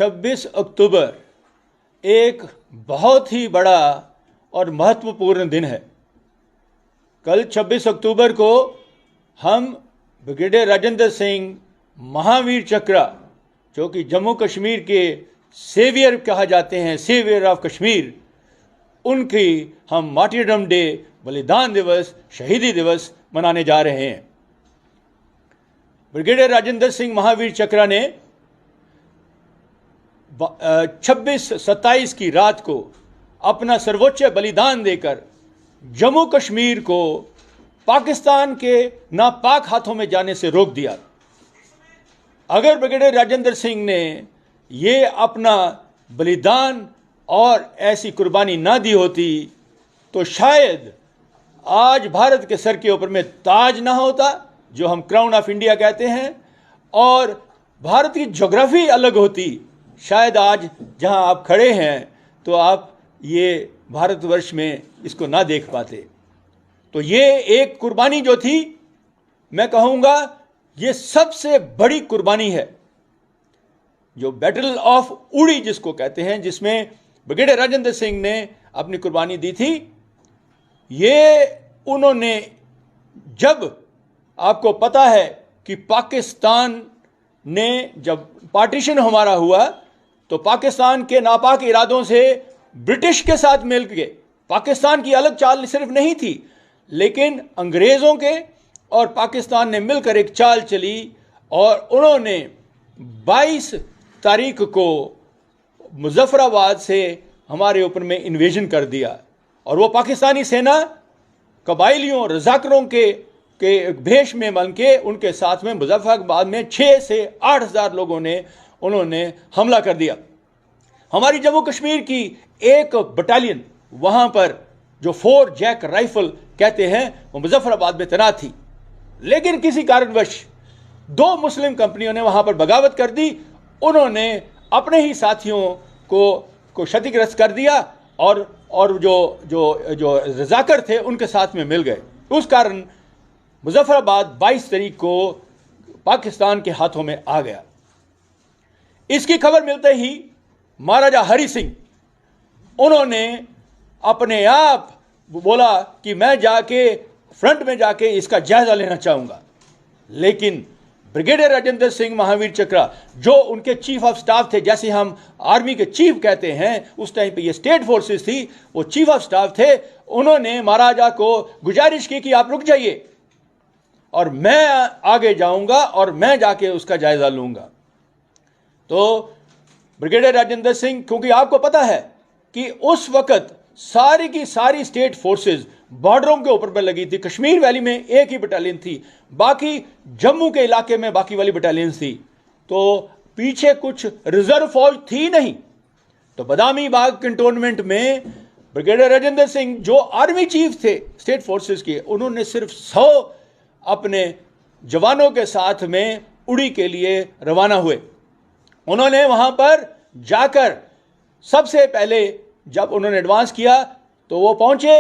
26 अक्टूबर एक बहुत ही बड़ा और महत्वपूर्ण दिन है। कल 26 अक्टूबर को हम ब्रिगेडियर राजेंद्र सिंह महावीर चक्र, जो कि जम्मू कश्मीर के सेवियर कहा जाते हैं, सेवियर ऑफ कश्मीर, उनकी हम मार्टियरडम डे, बलिदान दिवस, शहीदी दिवस मनाने जा रहे हैं। ब्रिगेडियर राजेंद्र सिंह महावीर चक्र ने 26-27 की रात को अपना सर्वोच्च बलिदान देकर जम्मू कश्मीर को पाकिस्तान के नापाक हाथों में जाने से रोक दिया। अगर ब्रिगेडियर राजेंद्र सिंह ने ये अपना बलिदान और ऐसी कुर्बानी ना दी होती तो शायद आज भारत के सर के ऊपर में ताज ना होता, जो हम क्राउन ऑफ इंडिया कहते हैं, और भारत की ज्योग्राफी अलग होती। शायद आज जहां आप खड़े हैं तो आप ये भारतवर्ष में इसको ना देख पाते। तो ये एक कुर्बानी जो थी, मैं कहूँगा ये सबसे बड़ी कुर्बानी है। जो बैटल ऑफ उड़ी जिसको कहते हैं, जिसमें ब्रिगेडियर राजेंद्र सिंह ने अपनी कुर्बानी दी थी, ये उन्होंने, जब आपको पता है कि पाकिस्तान ने जब पार्टीशन हमारा हुआ तो पाकिस्तान के नापाक इरादों से ब्रिटिश के साथ मिल के, पाकिस्तान की अलग चाल सिर्फ नहीं थी, लेकिन अंग्रेज़ों के और पाकिस्तान ने मिलकर एक चाल चली और उन्होंने 22 तारीख को मुजफ्फराबाद से हमारे ऊपर में इन्वेजन कर दिया। और वो पाकिस्तानी सेना कबाइलियों, रजाकरों के भेष में बन के उनके साथ में मुजफ्फराबाद में 6 से 8 हज़ार लोगों ने उन्होंने हमला कर दिया। हमारी जम्मू कश्मीर की एक बटालियन वहाँ पर, जो 4 जैक राइफल कहते हैं, वो मुजफ्फराबाद में तैनात थी। लेकिन किसी कारणवश 2 मुस्लिम कंपनियों ने वहाँ पर बगावत कर दी। उन्होंने अपने ही साथियों को क्षतिग्रस्त कर दिया और जो रजाकर थे उनके साथ में मिल गए। उस कारण मुजफ्फराबाद 22 तारीख को पाकिस्तान के हाथों में आ गया। इसकी खबर मिलते ही महाराजा हरि सिंह, उन्होंने अपने आप बोला कि मैं जाके फ्रंट में जाके इसका जायजा लेना चाहूंगा। लेकिन ब्रिगेडियर राजेंद्र सिंह महावीर चक्र, जो उनके चीफ ऑफ स्टाफ थे, जैसे हम आर्मी के चीफ कहते हैं, उस टाइम पे ये स्टेट फोर्सेस थी, वो चीफ ऑफ स्टाफ थे, उन्होंने महाराजा को गुजारिश की कि आप रुक जाइए और मैं आगे जाऊंगा और मैं जाके उसका जायजा लूंगा। तो ब्रिगेडियर राजेंद्र सिंह, क्योंकि आपको पता है कि उस वक्त सारी की सारी स्टेट फोर्सेस बॉर्डरों के ऊपर पर लगी थी। कश्मीर वैली में एक ही बटालियन थी, बाकी जम्मू के इलाके में बाकी वाली बटालियन थी। तो पीछे कुछ रिजर्व फौज थी नहीं। तो बदामी बाग कैंटोनमेंट में ब्रिगेडियर राजेंद्र सिंह, जो आर्मी चीफ थे स्टेट फोर्सेस के, उन्होंने सिर्फ 100 अपने जवानों के साथ में उड़ी के लिए रवाना हुए। उन्होंने वहां पर जाकर सबसे पहले जब उन्होंने एडवांस किया तो वो पहुंचे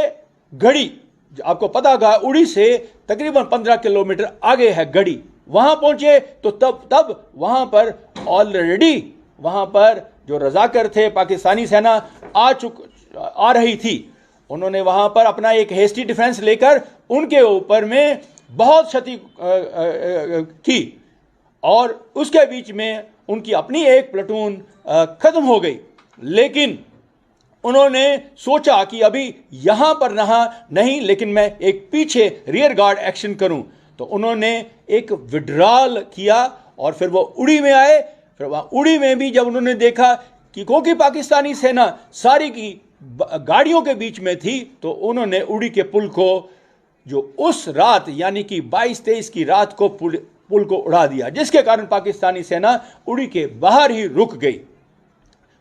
गढ़ी। आपको पता होगा उड़ी से तकरीबन 15 किलोमीटर आगे है गढ़ी। वहां पहुंचे तो तब वहां पर ऑलरेडी वहां पर जो रजाकर थे, पाकिस्तानी सेना आ रही थी। उन्होंने वहां पर अपना एक हेस्टी डिफेंस लेकर उनके ऊपर में बहुत क्षति की और उसके बीच में उनकी अपनी एक प्लेटून खत्म हो गई। लेकिन उन्होंने सोचा कि अभी यहां पर नहीं, लेकिन मैं एक पीछे रियर गार्ड एक्शन करूं। तो उन्होंने एक विड्रॉल किया और फिर वो उड़ी में आए। फिर वहां उड़ी में भी जब उन्होंने देखा कि क्योंकि पाकिस्तानी सेना सारी की गाड़ियों के बीच में थी, तो उन्होंने उड़ी के पुल को, जो उस रात यानी कि 22-23 की रात को पुल को उड़ा दिया, जिसके कारण पाकिस्तानी सेना उड़ी के बाहर ही रुक गई।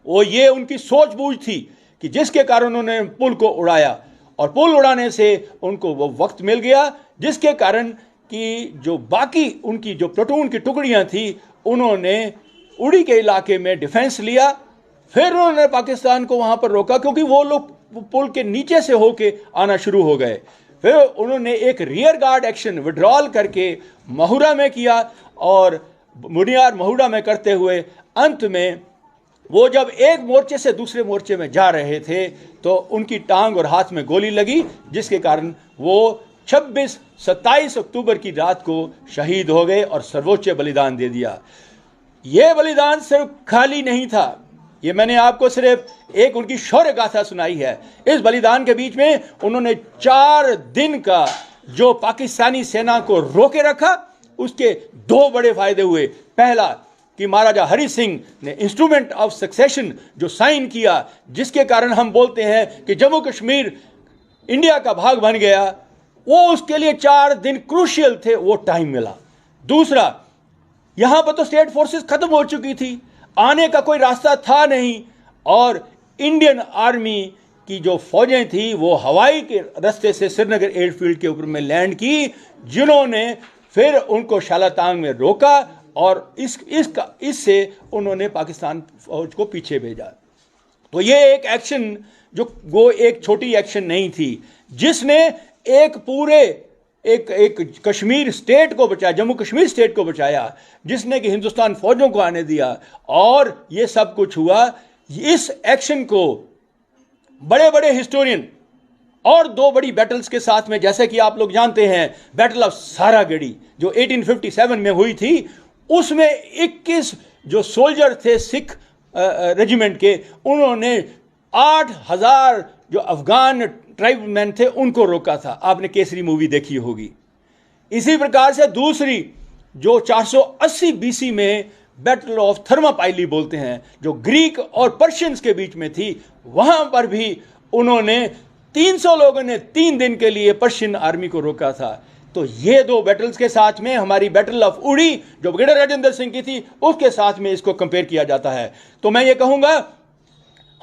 वो ये उनकी सूझबूझ थी कि जिसके कारण उन्होंने पुल को उड़ाया, और पुल उड़ाने से उनको वो वक्त मिल गया, जिसके कारण कि जो बाकी उनकी जो प्लेटून की टुकड़ियां थी, उन्होंने उड़ी के इलाके में डिफेंस लिया। फिर उन्होंने पाकिस्तान को वहां पर रोका, क्योंकि वो लोग पुल के नीचे से होके आना शुरू हो गए। फिर उन्होंने एक रियर गार्ड एक्शन विड्रॉल करके महुरा में किया, और मुनियार महुरा में करते हुए अंत में वो जब एक मोर्चे से दूसरे मोर्चे में जा रहे थे तो उनकी टांग और हाथ में गोली लगी, जिसके कारण वो 27 अक्टूबर की रात को शहीद हो गए और सर्वोच्च बलिदान दे दिया। यह बलिदान सिर्फ खाली नहीं था, ये मैंने आपको सिर्फ एक उनकी शौर्य गाथा सुनाई है। इस बलिदान के बीच में उन्होंने 4 दिन का जो पाकिस्तानी सेना को रोके रखा, उसके 2 बड़े फायदे हुए। पहला कि महाराजा हरि सिंह ने इंस्ट्रूमेंट ऑफ सक्सेशन जो साइन किया, जिसके कारण हम बोलते हैं कि जम्मू कश्मीर इंडिया का भाग बन गया, वो उसके लिए 4 दिन क्रूशियल थे, वो टाइम मिला। दूसरा, यहां पर तो स्टेट फोर्सेस खत्म हो चुकी थी, आने का कोई रास्ता था नहीं, और इंडियन आर्मी की जो फौजें थी वो हवाई के रास्ते से श्रीनगर एयरफील्ड के ऊपर में लैंड की, जिन्होंने फिर उनको शालातांग में रोका और इससे उन्होंने पाकिस्तान फौज को पीछे भेजा। तो ये एक एक्शन जो वो एक छोटी एक्शन नहीं थी, जिसने एक पूरे एक कश्मीर स्टेट को बचाया, जम्मू कश्मीर स्टेट को बचाया, जिसने कि हिंदुस्तान फौजों को आने दिया, और ये सब कुछ हुआ। इस एक्शन को बड़े बड़े हिस्टोरियन और 2 बड़ी बैटल्स के साथ में, जैसे कि आप लोग जानते हैं बैटल ऑफ सारागढ़ी जो 1857 में हुई थी, उसमें 21 जो सोल्जर थे सिख रेजिमेंट के, उन्होंने 8000 जो अफगान ट्राइबलमैन थे उनको रोका था। आपने केसरी मूवी देखी होगी। इसी प्रकार से दूसरी जो 480 बीसी में बैटल ऑफ थर्मापाइली बोलते हैं, जो ग्रीक और पर्शियंस के बीच में थी, वहां पर भी उन्होंने 300 लोगों ने 3 दिन के लिए पर्शियन आर्मी को रोका था। तो ये 2 बैटल्स के साथ में हमारी बैटल ऑफ उड़ी जो ब्रिगेडियर राजेंद्र सिंह की थी, उसके साथ में इसको कंपेयर किया जाता है। तो मैं ये कहूंगा,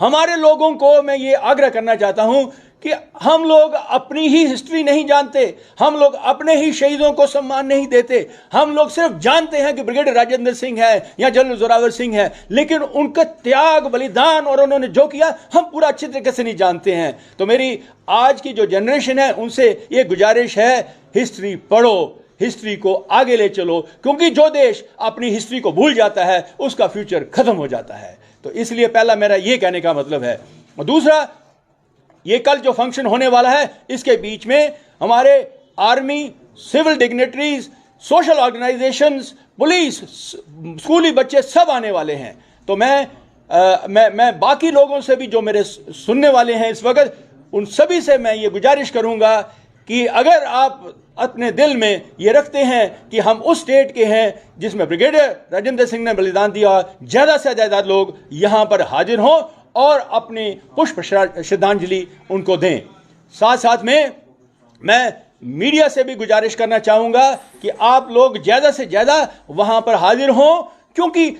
हमारे लोगों को मैं ये आग्रह करना चाहता हूं कि हम लोग अपनी ही हिस्ट्री नहीं जानते, हम लोग अपने ही शहीदों को सम्मान नहीं देते। हम लोग सिर्फ जानते हैं कि ब्रिगेडियर राजेंद्र सिंह है या जनरल जोरावर सिंह है, लेकिन उनका त्याग, बलिदान और उन्होंने जो किया हम पूरा अच्छी तरीके से नहीं जानते हैं। तो मेरी आज की जो जनरेशन है उनसे ये गुजारिश है, हिस्ट्री पढ़ो, हिस्ट्री को आगे ले चलो, क्योंकि जो देश अपनी हिस्ट्री को भूल जाता है उसका फ्यूचर खत्म हो जाता है। तो इसलिए पहला मेरा ये कहने का मतलब है। और दूसरा, ये कल जो फंक्शन होने वाला है, इसके बीच में हमारे army, civil dignitaries, social organizations, police, स्कूली बच्चे सब आने वाले हैं। तो मैं बाकी लोगों से भी जो मेरे सुनने वाले हैं इस वक्त, उन सभी से मैं ये गुजारिश करूंगा कि अगर आप अपने दिल में ये रखते हैं कि हम उस स्टेट के हैं जिसमें ब्रिगेडियर राजेंद्र सिंह ने बलिदान दिया, ज़्यादा से ज़्यादा लोग यहाँ पर हाजिर हों और अपनी पुष्प श्रद्धांजलि उनको दें। साथ साथ में मैं मीडिया से भी गुजारिश करना चाहूँगा कि आप लोग ज़्यादा से ज़्यादा वहाँ पर हाजिर हों, क्योंकि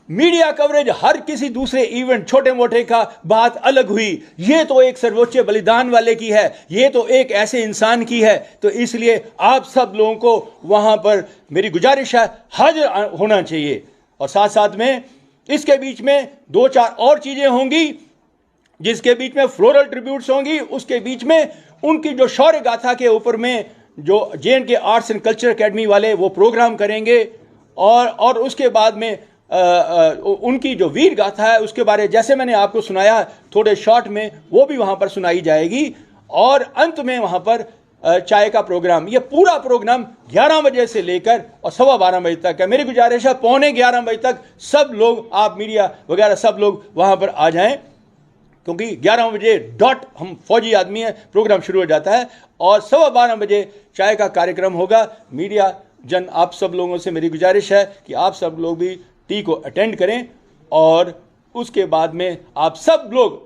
मीडिया कवरेज हर किसी दूसरे इवेंट छोटे मोटे का बात अलग हुई, ये तो एक सर्वोच्च बलिदान वाले की है, ये तो एक ऐसे इंसान की है। तो इसलिए आप सब लोगों को वहां पर मेरी गुजारिश है, हाजिर होना चाहिए। और साथ साथ में इसके बीच में 2-4 और चीजें होंगी, जिसके बीच में फ्लोरल ट्रिब्यूट्स होंगी, उसके बीच में उनकी जो शौर्य गाथा के ऊपर में जो JNK arts and culture academy वाले वो प्रोग्राम करेंगे, और उसके बाद में उनकी जो वीर गाथा है उसके बारे जैसे मैंने आपको सुनाया थोड़े शॉर्ट में, वो भी वहां पर सुनाई जाएगी। और अंत में वहां पर चाय का प्रोग्राम, ये पूरा प्रोग्राम 11 बजे से लेकर और 12:15 बजे तक है। मेरी गुजारिश है 11:15 बजे तक सब लोग, आप मीडिया वगैरह सब लोग वहां पर आ जाएं, क्योंकि 11 बजे डॉट हम फौजी आदमी हैं, प्रोग्राम शुरू हो जाता है और 12:15 बजे चाय का कार्यक्रम होगा। मीडिया जन आप सब लोगों से मेरी गुजारिश है कि आप सब लोग भी टी को अटेंड करें, और उसके बाद में आप सब लोग